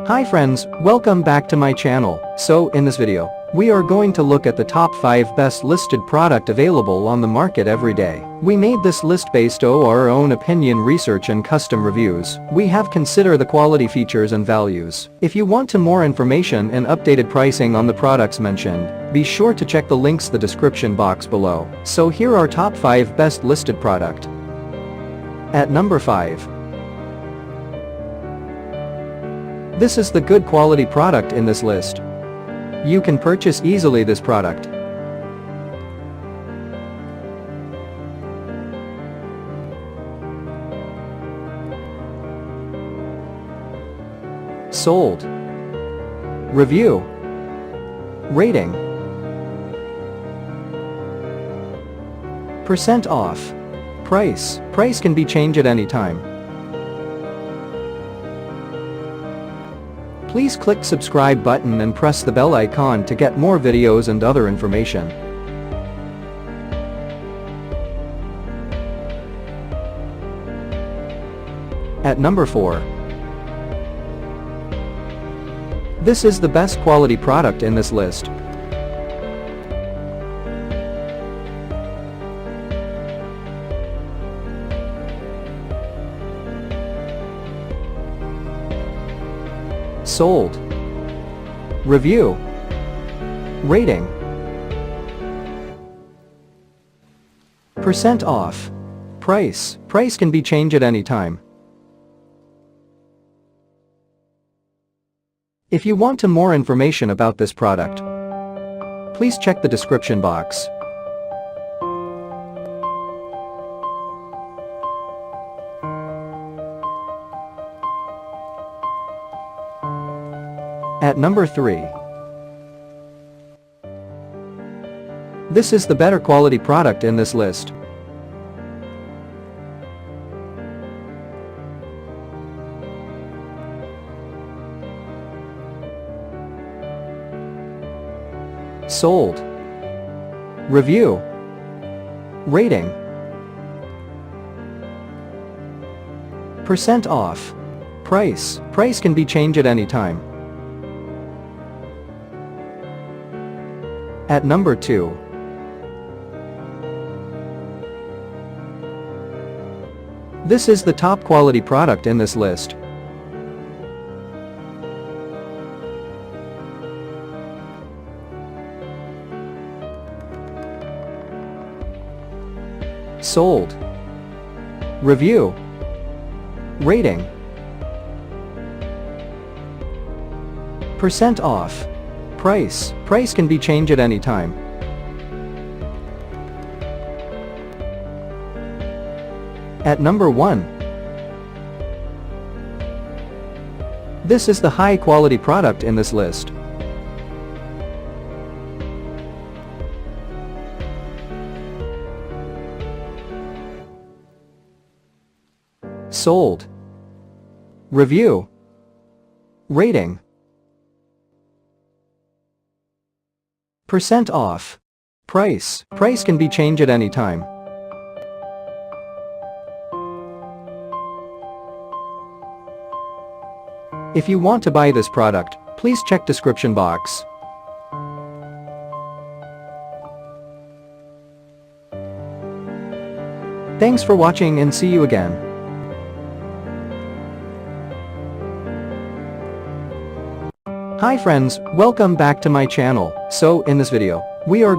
Hi friends, welcome back to my channel. So in this video, we are going to look at the top 5 best listed product available on the market every day. We made this list based on our own opinion, research and custom reviews. We have considered the quality, features and values. If you want to more information and updated pricing on the products mentioned, be sure to check the links in the description box below. So here are top 5 best listed product. At number 5. This is the good quality product in this list. You can purchase easily this product. Sold. Review. Rating. Percent off. Price. Price can be changed at any time. Please click subscribe button and press the bell icon to get more videos and other information. At number 4. This is the best quality product in this list. Sold. Review. Rating. Percent off. Price. Price can be changed at any time. If you want to more information about this product, please check the description box. At number 3. This is the better quality product in this list. Sold. Review. Rating. Percent off. Price. Price can be changed at any time. At number 2. This is the top quality product in this list. Sold. Review. Rating. Percent off. Price. Price can be changed at any time. At number 1. This is the high quality product in this list. Sold. Review. Rating. Percent off. Price. Price can be changed at any time. If you want to buy this product, please check description box. Thanks for watching and see you again. Hi friends, welcome back to my channel. So in this video, we are